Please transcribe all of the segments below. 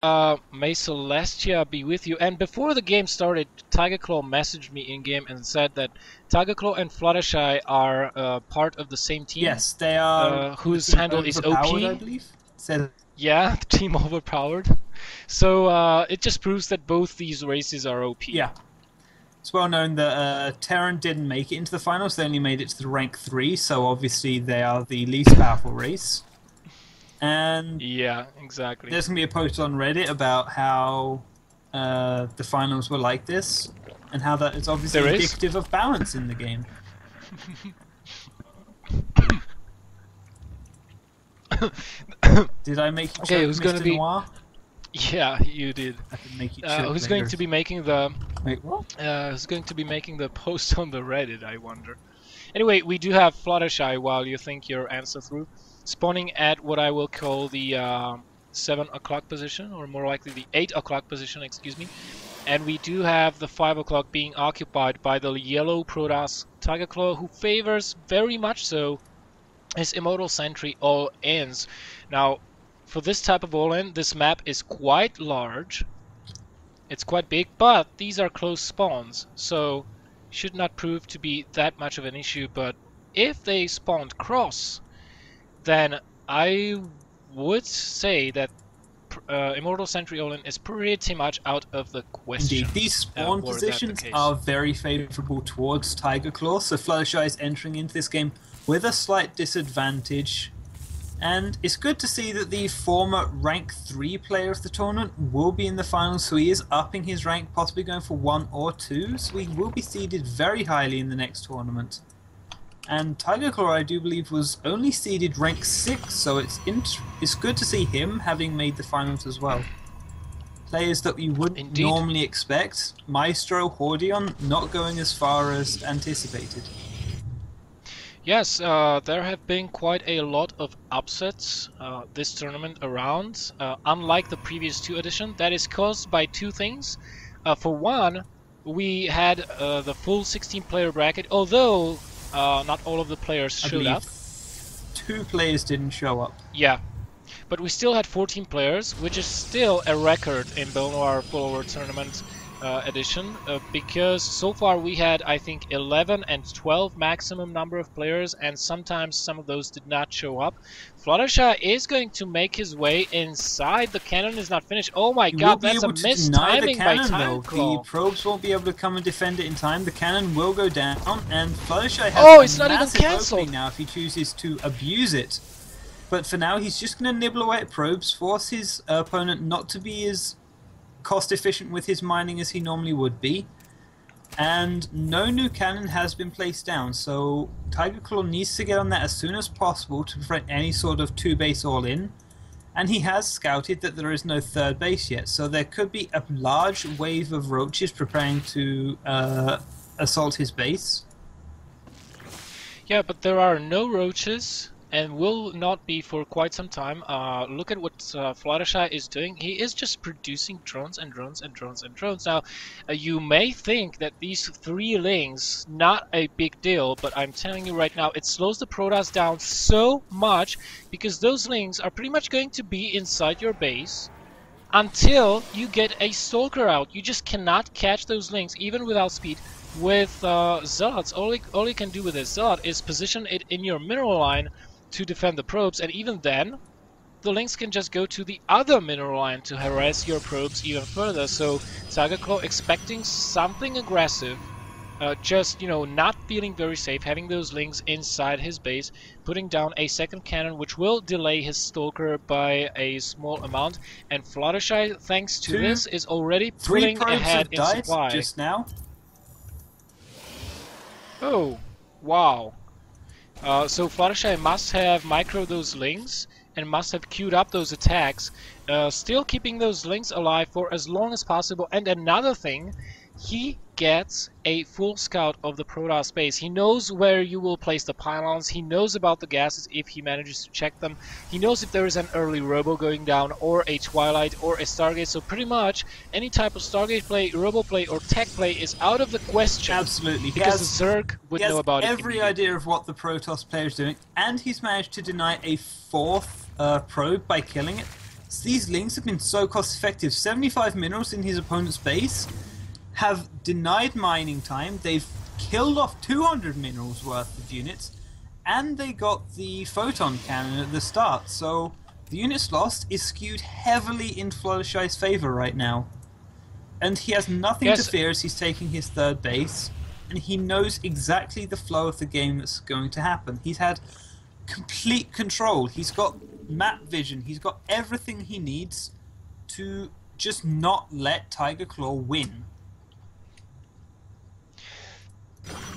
May Celestia be with you. And before the game started, Tigerclaw messaged me in game and said that Tigerclaw and Fluttershy are part of the same team. Yes, they are. The Whose team handle is overpowered, I OP. believe. Said Yeah, the team overpowered. So it just proves that both these races are OP. yeah. It's well known that Terran didn't make it into the finals. They only made it to the rank 3, so obviously they are the least powerful race. And yeah, exactly. there's going to be a post on Reddit about how the finals were like this, and how that is obviously indicative of balance in the game. Did I make you choke, Mr. Noir? Yeah, you did. I can make you choke who's later. going to be making the? Wait, what? Who's going to be making the post on the Reddit? I wonder. Anyway, we do have Fluttershy while you think your answer through, spawning at what I will call the 7 o'clock position, or more likely the 8 o'clock position. Excuse me. And we do have the 5 o'clock being occupied by the yellow Protoss Tigerclaw, who favors very much so his Immortal Sentry all-ins. Now, for this type of all-in, this map is quite large. It's quite big, but these are close spawns, so should not prove to be that much of an issue. But if they spawned cross, then I would say that Immortal Sentry all-in is pretty much out of the question. Indeed, these spawn positions are very favourable towards Tigerclaw, so Fluttershy is entering into this game with a slight disadvantage. And it's good to see that the former rank 3 player of the tournament will be in the finals, so he is upping his rank, possibly going for 1 or 2, so he will be seeded very highly in the next tournament. And Tigerclaw, I do believe, was only seeded rank 6, so it's good to see him having made the finals as well. Players that you wouldn't normally expect. Maestro, Hordeon, not going as far as anticipated. Yes, there have been quite a lot of upsets this tournament around, unlike the previous 2 editions. That is caused by 2 things. For one, we had the full 16-player bracket, although not all of the players showed up. 2 players didn't show up. Yeah, but we still had 14 players, which is still a record in BelleNOiR Full Tournament edition, because so far we had, I think, 11 and 12 maximum number of players, and sometimes some of those did not show up. Fluttershy is going to make his way inside. The cannon is not finished. Oh my god, that's a missed timing by Tigerclaw. The probes won't be able to come and defend it in time. The cannon will go down, and Fluttershy has a massive opening now if he chooses to abuse it. But for now, he's just going to nibble away at probes, force his opponent not to be as cost efficient with his mining as he normally would be, and no new cannon has been placed down, so Tigerclaw needs to get on that as soon as possible to prevent any sort of 2-base all-in, and he has scouted that there is no 3rd base yet, so there could be a large wave of roaches preparing to assault his base. Yeah, but there are no roaches, and will not be for quite some time. Look at what Fluttershy is doing. He is just producing drones and drones and drones and drones. Now, you may think that these 3 lings, not a big deal, but I'm telling you right now, it slows the Protoss down so much, because those lings are pretty much going to be inside your base until you get a Stalker out. You just cannot catch those lings, even without speed. With Zealots, all you can do with a Zealot is position it in your mineral line to defend the probes, and even then the lings can just go to the other mineral line to harass your probes even further. So Tigerclaw expecting something aggressive, just, you know, not feeling very safe, having those lings inside his base, putting down a 2nd cannon which will delay his Stalker by a small amount, and Fluttershy, thanks to this, is already pulling ahead in supply. Just now. Oh, wow. So Fluttershy must have microed those lings and must have queued up those attacks, still keeping those lings alive for as long as possible. And another thing, he gets a full scout of the Protoss base. He knows where you will place the pylons, he knows about the gases if he manages to check them, he knows if there is an early robo going down, or a Twilight, or a Stargate, so pretty much any type of Stargate play, robo play, or tech play is out of the question. Absolutely. Because the Zerg would know about it. He has every idea of what the Protoss player is doing, and he's managed to deny a 4th probe by killing it. these links have been so cost effective. 75 minerals in his opponent's base have denied mining time. They've killed off 200 minerals worth of units, and they got the photon cannon at the start. So the units lost is skewed heavily in Fluttershy's favor right now. And he has nothing to fear as he's taking his third base, and he knows exactly the flow of the game that's going to happen. He's had complete control. He's got map vision. He's got everything he needs to just not let Tigerclaw win.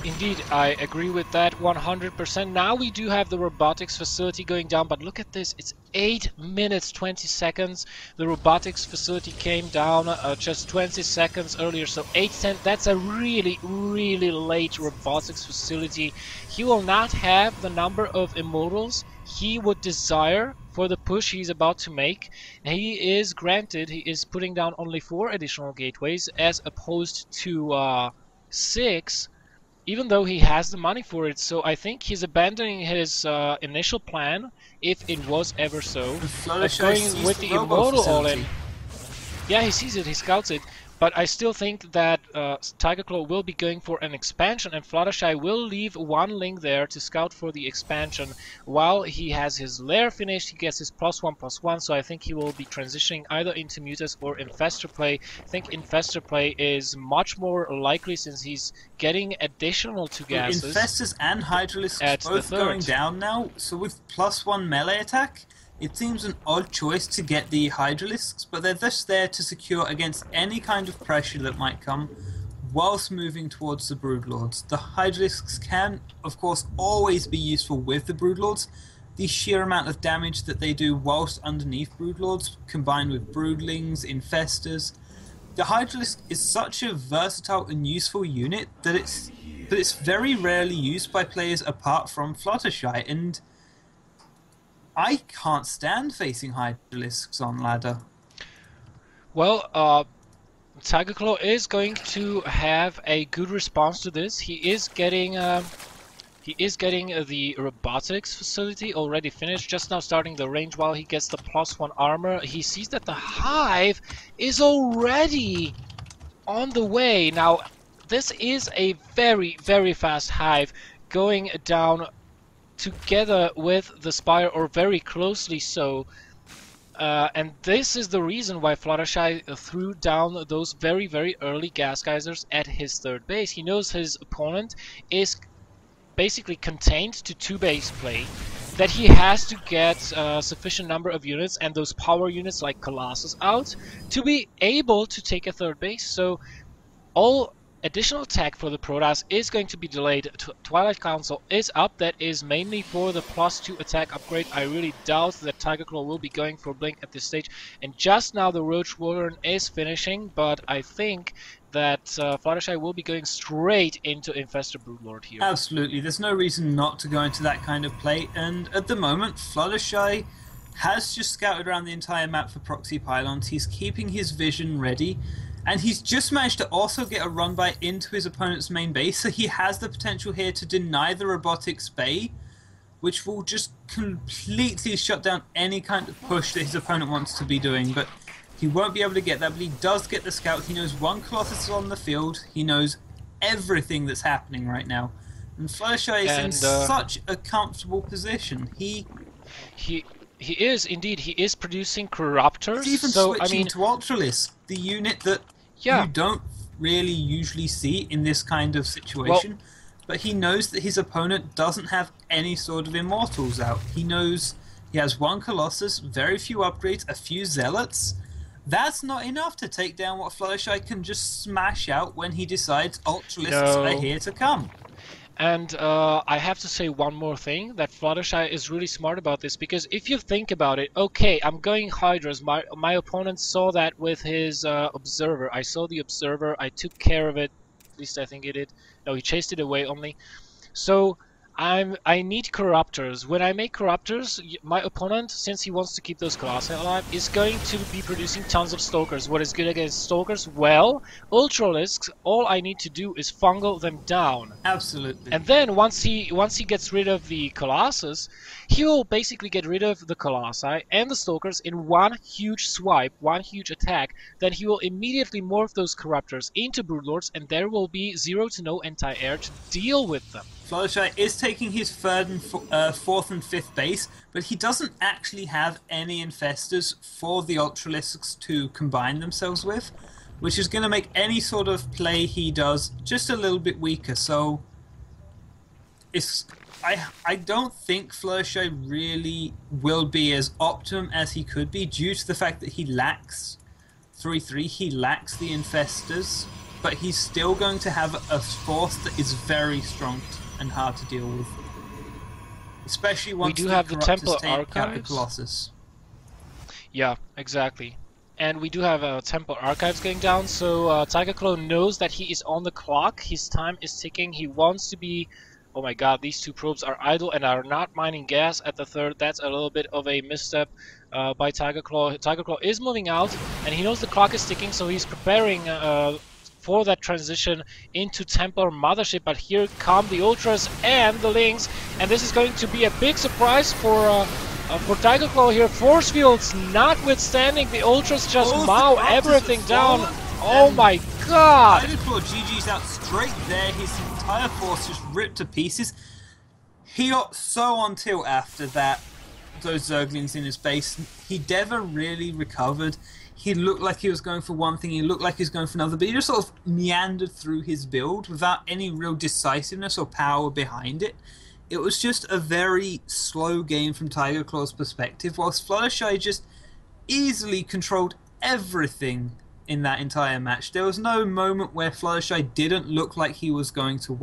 Indeed, I agree with that 100%. Now we do have the robotics facility going down, but look at this. It's 8 minutes 20 seconds. The robotics facility came down just 20 seconds earlier, so 8:10. That's a really, really late robotics facility. He will not have the number of immortals he would desire for the push he's about to make. He is granted, he is putting down only 4 additional gateways as opposed to 6. Even though he has the money for it, so I think he's abandoning his initial plan, if it was ever so, of going with the Immortal all-in. Yeah, he sees it, he scouts it, but I still think that Tigerclaw will be going for an expansion, and Fluttershy will leave 1 link there to scout for the expansion. While he has his lair finished, he gets his +1/+1, so I think he will be transitioning either into Mutas or Infestor play. I think Infestor play is much more likely since he's getting additional 2 gases. Infestors and Hydralisks both going down now, so with +1 melee attack, it seems an odd choice to get the Hydralisks, but they're just there to secure against any kind of pressure that might come whilst moving towards the Broodlords. The Hydralisks can, of course, always be useful with the Broodlords. The sheer amount of damage that they do whilst underneath Broodlords, combined with Broodlings, Infestors. The Hydralisk is such a versatile and useful unit that it's very rarely used by players apart from Fluttershy, and I can't stand facing Hydralisks on ladder. Well, Tigerclaw is going to have a good response to this. He is getting the robotics facility already finished, just now starting the range while he gets the +1 armor. He sees that the hive is already on the way. Now, this is a very, very fast hive going down together with the spire, or very closely so, and this is the reason why Fluttershy threw down those very, very early gas geysers at his third base. He knows his opponent is basically contained to 2 base play, that he has to get a sufficient number of units and those power units like Colossus out to be able to take a third base. So all additional attack for the Protoss is going to be delayed. Twilight Council is up. That is mainly for the +2 attack upgrade. I really doubt that Tigerclaw will be going for Blink at this stage. And just now the Roach Warren is finishing, but I think that Fluttershy will be going straight into Infestor Broodlord here. Absolutely. There's no reason not to go into that kind of play. And at the moment, Fluttershy has just scouted around the entire map for proxy pylons. He's keeping his vision ready. And he's just managed to also get a run-by into his opponent's main base, so he has the potential here to deny the robotics bay, which will just completely shut down any kind of push that his opponent wants to be doing. But he won't be able to get that, but he does get the scout. He knows 1 Colossus is on the field. He knows everything that's happening right now. And Fluttershy is in such a comfortable position. He is, indeed. He is producing Corruptors. He's even switching to Ultralisk, the unit that you don't really usually see in this kind of situation. Well, but he knows that his opponent doesn't have any sort of Immortals out. He knows he has 1 Colossus, very few upgrades, a few Zealots. That's not enough to take down what Fluttershy can just smash out when he decides Ultralisks are here to come. And I have to say one more thing, that Fluttershy is really smart about this, because if you think about it, okay, I'm going Hydras, my opponent saw that with his Observer. I saw the Observer, I took care of it, at least I think he did. No, he chased it away only. So I need corruptors. When I make corruptors, my opponent, since he wants to keep those colossi alive, is going to be producing tons of stalkers. What is good against stalkers? Well, ultralisks. All I need to do is fungal them down. Absolutely. And then once he gets rid of the colossus, he will basically get rid of the colossi and the stalkers in one huge swipe, one huge attack. Then he will immediately morph those corruptors into broodlords, and there will be 0 to no anti-air to deal with them. Fluttershy is taking his 3rd and 4th and 5th base, but he doesn't actually have any infestors for the Ultralisks to combine themselves with, which is going to make any sort of play he does just a little bit weaker. So I don't think Fluttershy really will be as optimum as he could be due to the fact that he lacks 3/3, he lacks the infestors, but he's still going to have a force that is very strong and hard to deal with, especially once we do have the Temple take out the Archives. Colossus. Yeah, exactly. And we do have Temple Archives going down, so Tigerclaw knows that he is on the clock. His time is ticking. He wants to be... Oh my god, these 2 probes are idle and are not mining gas at the 3rd. That's a little bit of a misstep by Tigerclaw. Tigerclaw is moving out, and he knows the clock is ticking, so he's preparing for that transition into Templar Mothership. But here come the Ultras and the Lynx, and this is going to be a big surprise for Tigerclaw here. Force fields notwithstanding, the Ultras just mow everything down. Oh my god! Tigerclaw GG's out straight there. His entire force just ripped to pieces. He got so on tilt after that, those Zerglings in his base. He never really recovered. He looked like he was going for one thing, he looked like he was going for another, but he just sort of meandered through his build without any real decisiveness or power behind it. It was just a very slow game from Tigerclaw's perspective, whilst Fluttershy just easily controlled everything in that entire match. There was no moment where Fluttershy didn't look like he was going to win.